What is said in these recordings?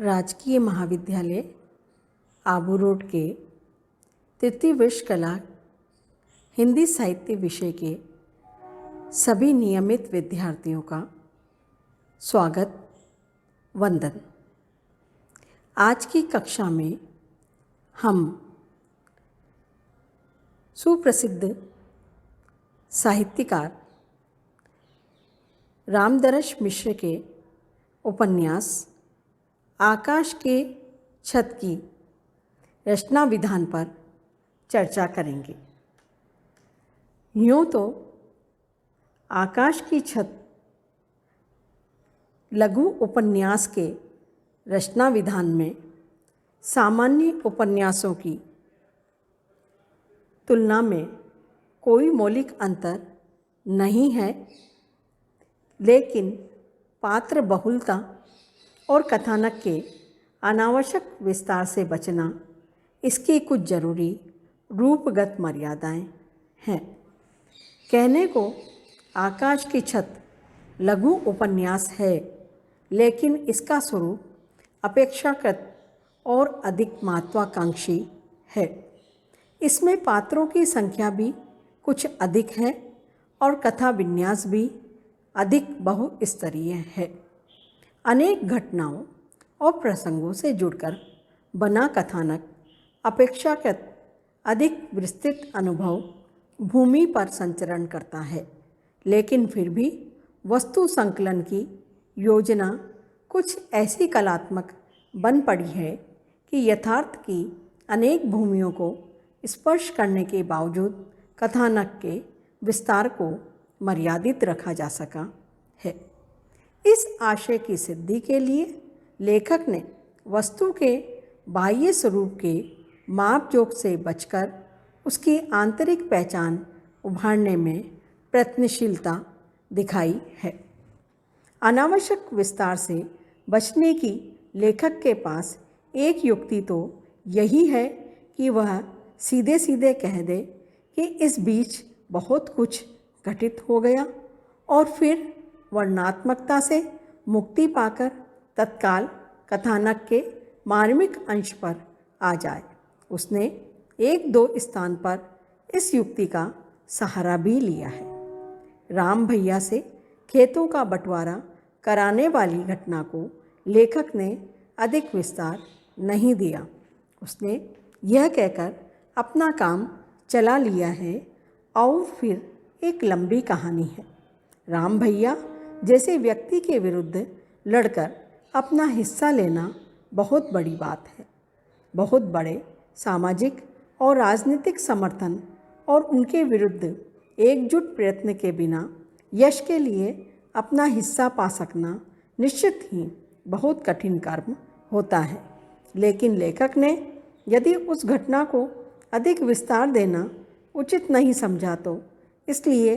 राजकीय महाविद्यालय आबू रोड के तृतीय वर्ष कला हिंदी साहित्य विषय के सभी नियमित विद्यार्थियों का स्वागत वंदन। आज की कक्षा में हम सुप्रसिद्ध साहित्यकार रामदरश मिश्र के उपन्यास आकाश के छत की रचना विधान पर चर्चा करेंगे। यूँ तो आकाश की छत लघु उपन्यास के रचना विधान में सामान्य उपन्यासों की तुलना में कोई मौलिक अंतर नहीं है, लेकिन पात्र बहुलता और कथानक के अनावश्यक विस्तार से बचना इसकी कुछ जरूरी रूपगत मर्यादाएं हैं। कहने को आकाश की छत लघु उपन्यास है, लेकिन इसका स्वरूप अपेक्षाकृत और अधिक महत्वाकांक्षी है। इसमें पात्रों की संख्या भी कुछ अधिक है और कथा विन्यास भी अधिक बहुस्तरीय है। अनेक घटनाओं और प्रसंगों से जुड़कर बना कथानक अपेक्षाकृत अधिक विस्तृत अनुभव भूमि पर संचरण करता है, लेकिन फिर भी वस्तु संकलन की योजना कुछ ऐसी कलात्मक बन पड़ी है कि यथार्थ की अनेक भूमियों को स्पर्श करने के बावजूद कथानक के विस्तार को मर्यादित रखा जा सका है। इस आशय की सिद्धि के लिए लेखक ने वस्तु के बाह्य स्वरूप के मापजोक से बचकर उसकी आंतरिक पहचान उभारने में प्रयत्नशीलता दिखाई है। अनावश्यक विस्तार से बचने की लेखक के पास एक युक्ति तो यही है कि वह सीधे सीधे कह दे कि इस बीच बहुत कुछ घटित हो गया और फिर वर्णनात्मकता से मुक्ति पाकर तत्काल कथानक के मार्मिक अंश पर आ जाए। उसने एक दो स्थान पर इस युक्ति का सहारा भी लिया है। राम भैया से खेतों का बंटवारा कराने वाली घटना को लेखक ने अधिक विस्तार नहीं दिया। उसने यह कहकर अपना काम चला लिया है और फिर एक लंबी कहानी है। राम भैया जैसे व्यक्ति के विरुद्ध लड़कर अपना हिस्सा लेना बहुत बड़ी बात है। बहुत बड़े सामाजिक और राजनीतिक समर्थन और उनके विरुद्ध एकजुट प्रयत्न के बिना यश के लिए अपना हिस्सा पा सकना निश्चित ही बहुत कठिन कर्म होता है। लेकिन लेखक ने यदि उस घटना को अधिक विस्तार देना उचित नहीं समझा, तो इसलिए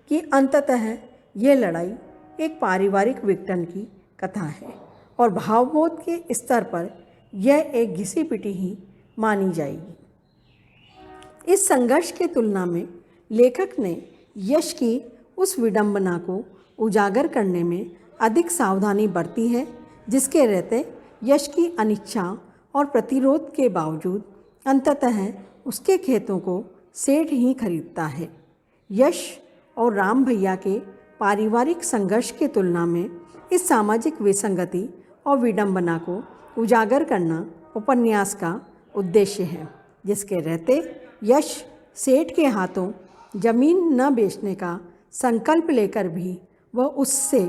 कि अंततः ये लड़ाई एक पारिवारिक विघटन की कथा है और भावबोध के स्तर पर यह एक घिसी पिटी ही मानी जाएगी। इस संघर्ष के तुलना में लेखक ने यश की उस विडंबना को उजागर करने में अधिक सावधानी बरती है, जिसके रहते यश की अनिच्छा और प्रतिरोध के बावजूद अंततः उसके खेतों को सेठ ही खरीदता है। यश और राम भैया के पारिवारिक संघर्ष की तुलना में इस सामाजिक विसंगति और विडंबना को उजागर करना उपन्यास का उद्देश्य है, जिसके रहते यश सेठ के हाथों जमीन न बेचने का संकल्प लेकर भी वह उससे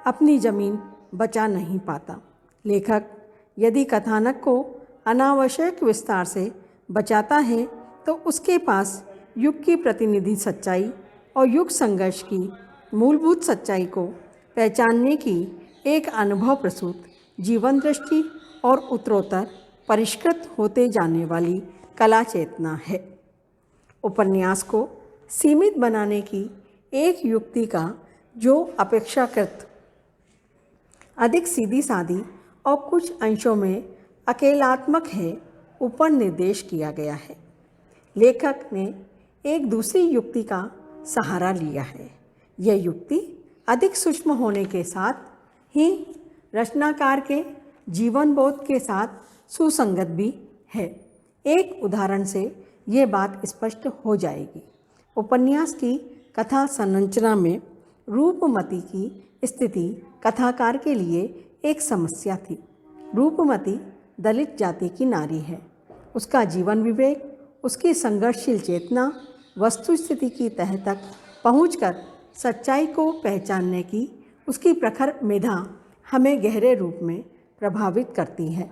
अपनी जमीन बचा नहीं पाता। लेखक यदि कथानक को अनावश्यक विस्तार से बचाता है, तो उसके पास युग की प्रतिनिधि सच्चाई और युग संघर्ष की मूलभूत सच्चाई को पहचानने की एक अनुभव प्रसूत जीवन दृष्टि और उत्तरोत्तर परिष्कृत होते जाने वाली कला चेतना है। उपन्यास को सीमित बनाने की एक युक्ति का जो अपेक्षाकृत अधिक सीधी सादी और कुछ अंशों में अकेलात्मक है, ऊपर निर्देश किया गया है। लेखक ने एक दूसरी युक्ति का सहारा लिया है। यह युक्ति अधिक सूक्ष्म होने के साथ ही रचनाकार के जीवन बोध के साथ सुसंगत भी है। एक उदाहरण से ये बात स्पष्ट हो जाएगी। उपन्यास की कथा संरचना में रूपमती की स्थिति कथाकार के लिए एक समस्या थी। रूपमती दलित जाति की नारी है। उसका जीवन विवेक, उसकी संघर्षशील चेतना वस्तुस्थिति की तह तक पहुंचकर सच्चाई को पहचानने की उसकी प्रखर मेधा हमें गहरे रूप में प्रभावित करती है।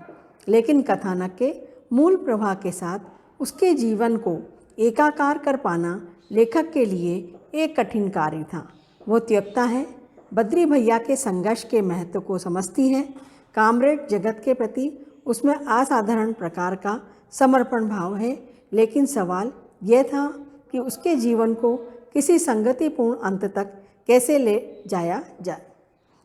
लेकिन कथानक के मूल प्रवाह के साथ उसके जीवन को एकाकार कर पाना लेखक के लिए एक कठिन कार्य था। वो त्यक्ता है, बद्री भैया के संघर्ष के महत्व को समझती है। कामरेड जगत के प्रति उसमें असाधारण प्रकार का समर्पण भाव है, लेकिन सवाल यह था कि उसके जीवन को किसी संगतिपूर्ण अंत तक कैसे ले जाया जाए।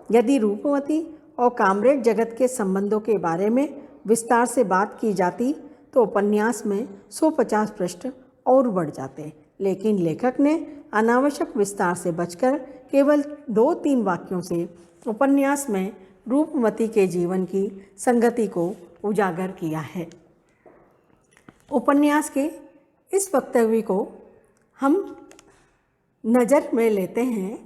यदि रूपमती और कामरेड जगत के संबंधों के बारे में विस्तार से बात की जाती तो उपन्यास में 150 पृष्ठ और बढ़ जाते, लेकिन लेखक ने अनावश्यक विस्तार से बचकर केवल 2-3 वाक्यों से उपन्यास में रूपमती के जीवन की संगति को उजागर किया है। उपन्यास के इस वक्तव्य को हम नज़र में लेते हैं।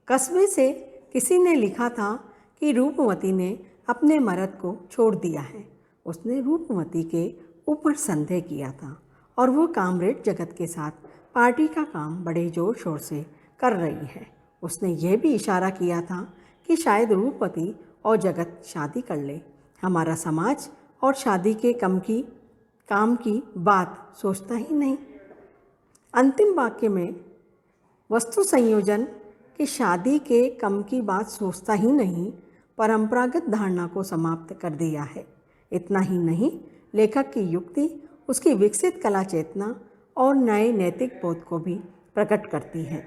कस्बे से किसी ने लिखा था कि रूपमती ने अपने मर्द को छोड़ दिया है। उसने रूपमती के ऊपर संदेह किया था और वो कामरेड जगत के साथ पार्टी का काम बड़े जोर शोर से कर रही है। उसने यह भी इशारा किया था कि शायद रूपमती और जगत शादी कर ले। हमारा समाज और शादी के काम की बात सोचता ही नहीं। अंतिम वाक्य में वस्तु संयोजन कि शादी के कम की बात सोचता ही नहीं परंपरागत धारणा को समाप्त कर दिया है। इतना ही नहीं, लेखक की युक्ति उसकी विकसित कला चेतना और नए नैतिक बोध को भी प्रकट करती है।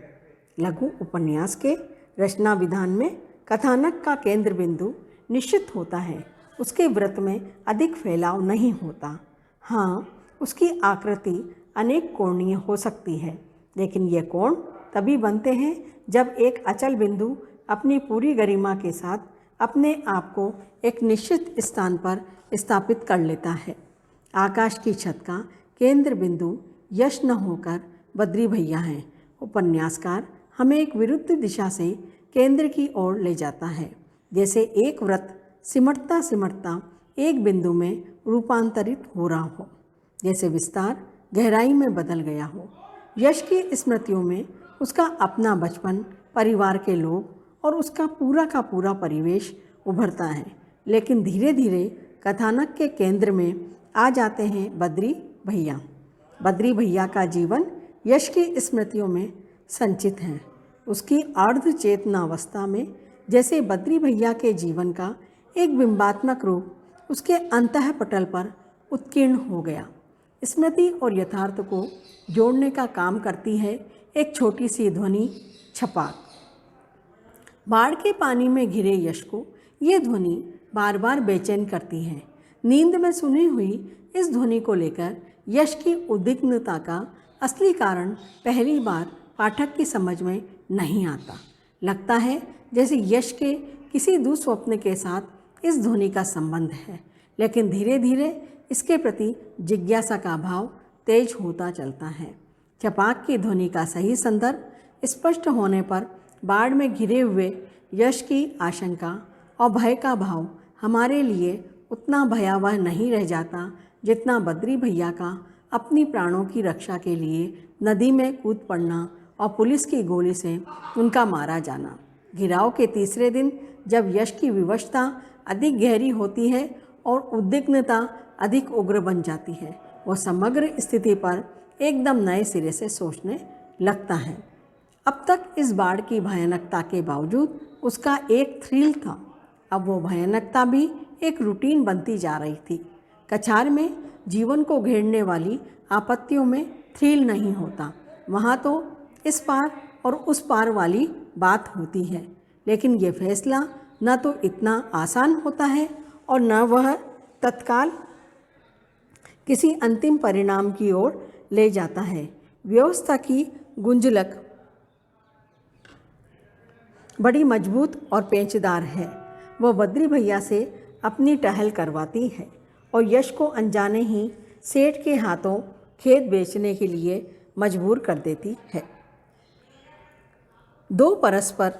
लघु उपन्यास के रचना विधान में कथानक का केंद्र बिंदु निश्चित होता है। उसके व्रत में अधिक फैलाव नहीं होता। हाँ, उसकी आकृति अनेक कोणीय हो सकती है, लेकिन ये कोण तभी बनते हैं जब एक अचल बिंदु अपनी पूरी गरिमा के साथ अपने आप को एक निश्चित स्थान पर स्थापित कर लेता है। आकाश की छत का केंद्र बिंदु यश न होकर बद्री भैया हैं। उपन्यासकार हमें एक विरुद्ध दिशा से केंद्र की ओर ले जाता है, जैसे एक व्रत सिमटता सिमटता एक बिंदु में रूपांतरित हो रहा हो, जैसे विस्तार गहराई में बदल गया हो। यश की स्मृतियों में उसका अपना बचपन, परिवार के लोग और उसका पूरा का पूरा परिवेश उभरता है। लेकिन धीरे धीरे कथानक के केंद्र में आ जाते हैं बद्री भैया। बद्री भैया का जीवन यश की स्मृतियों में संचित है। उसकी अर्ध चेतनावस्था में जैसे बद्री भैया के जीवन का एक बिंबात्मक रूप उसके अंतःपटल पर उत्कीर्ण हो गया। स्मृति और यथार्थ को जोड़ने का काम करती है एक छोटी सी ध्वनि, छपाक। बाढ़ के पानी में घिरे यश को ये ध्वनि बार बार बेचैन करती है। नींद में सुनी हुई इस ध्वनि को लेकर यश की उद्विग्नता का असली कारण पहली बार पाठक की समझ में नहीं आता। लगता है जैसे यश के किसी दुस्वप्न के साथ इस ध्वनि का संबंध है, लेकिन धीरे धीरे इसके प्रति जिज्ञासा का भाव तेज होता चलता है। छपाक की ध्वनि का सही संदर्भ स्पष्ट होने पर बाढ़ में घिरे हुए यश की आशंका और भय का भाव हमारे लिए उतना भयावह नहीं रह जाता जितना बद्री भैया का अपनी प्राणों की रक्षा के लिए नदी में कूद पड़ना और पुलिस की गोली से उनका मारा जाना। घिराव के तीसरे दिन जब यश की विवशता अधिक गहरी होती है और उद्विग्नता अधिक उग्र बन जाती है, वह समग्र स्थिति पर एकदम नए सिरे से सोचने लगता है। अब तक इस बाढ़ की भयानकता के बावजूद उसका एक थ्रिल था। अब वो भयानकता भी एक रूटीन बनती जा रही थी। कछार में जीवन को घेरने वाली आपत्तियों में थ्रिल नहीं होता, वहाँ तो इस पार और उस पार वाली बात होती है। लेकिन ये फैसला न तो इतना आसान होता है और न वह तत्काल किसी अंतिम परिणाम की ओर ले जाता है। व्यवस्था की गुंजलक बड़ी मजबूत और पेचदार है। वह बद्री भैया से अपनी टहल करवाती है और यश को अनजाने ही सेठ के हाथों खेत बेचने के लिए मजबूर कर देती है। दो परस्पर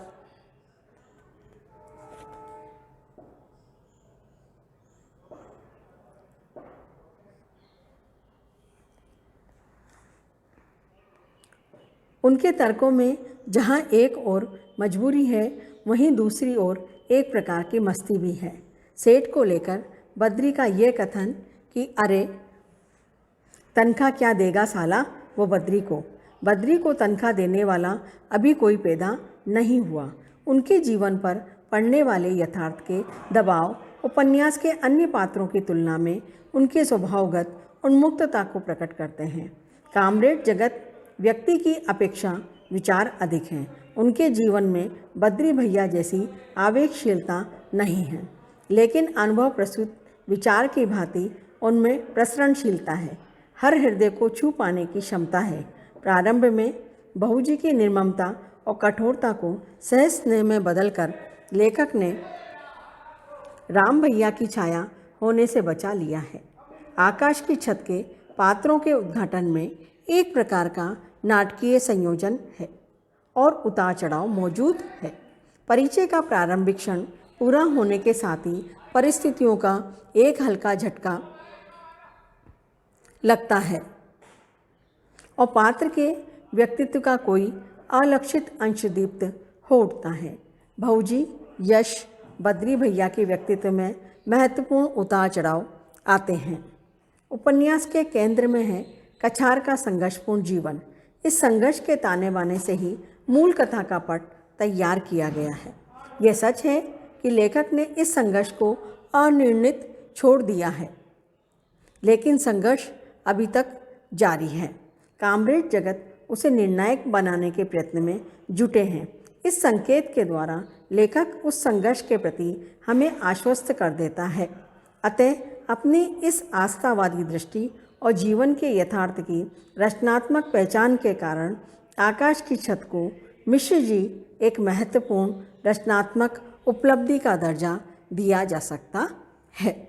उनके तर्कों में जहाँ एक ओर मजबूरी है, वहीं दूसरी ओर एक प्रकार की मस्ती भी है। सेठ को लेकर बद्री का ये कथन कि अरे तनख्वाह क्या देगा साला, वो बद्री को तनख्वाह देने वाला अभी कोई पैदा नहीं हुआ। उनके जीवन पर पड़ने वाले यथार्थ के दबाव उपन्यास के अन्य पात्रों की तुलना में उनके स्वभावगत उन्मुक्तता को प्रकट करते हैं। कामरेड जगत व्यक्ति की अपेक्षा विचार अधिक हैं। उनके जीवन में बद्री भैया जैसी आवेगशीलता नहीं है, लेकिन अनुभव प्रस्तुत विचार की भांति उनमें प्रसरणशीलता है। हर हृदय को छू पाने की क्षमता है। प्रारंभ में बहूजी की निर्ममता और कठोरता को सहज स्नेह में बदलकर लेखक ने राम भैया की छाया होने से बचा लिया है। आकाश की छत के पात्रों के उद्घाटन में एक प्रकार का नाटकीय संयोजन है और उतार चढ़ाव मौजूद है। परिचय का प्रारंभिक क्षण पूरा होने के साथ ही परिस्थितियों का एक हल्का झटका लगता है और पात्र के व्यक्तित्व का कोई अलक्षित अंश दीप्त हो उठता है। भौजी, यश, बद्री भैया के व्यक्तित्व में महत्वपूर्ण उतार चढ़ाव आते हैं। उपन्यास के केंद्र में है कछार का संघर्षपूर्ण जीवन। इस संघर्ष के ताने बाने से ही मूल कथा का पट तैयार किया गया है। यह सच है कि लेखक ने इस संघर्ष को अनिर्णित छोड़ दिया है, लेकिन संघर्ष अभी तक जारी है। कामरेड जगत उसे निर्णायक बनाने के प्रयत्न में जुटे हैं। इस संकेत के द्वारा लेखक उस संघर्ष के प्रति हमें आश्वस्त कर देता है। अतः अपनी इस आस्थावादी दृष्टि और जीवन के यथार्थ की रचनात्मक पहचान के कारण आकाश की छत को मिश्र जी एक महत्वपूर्ण रचनात्मक उपलब्धि का दर्जा दिया जा सकता है।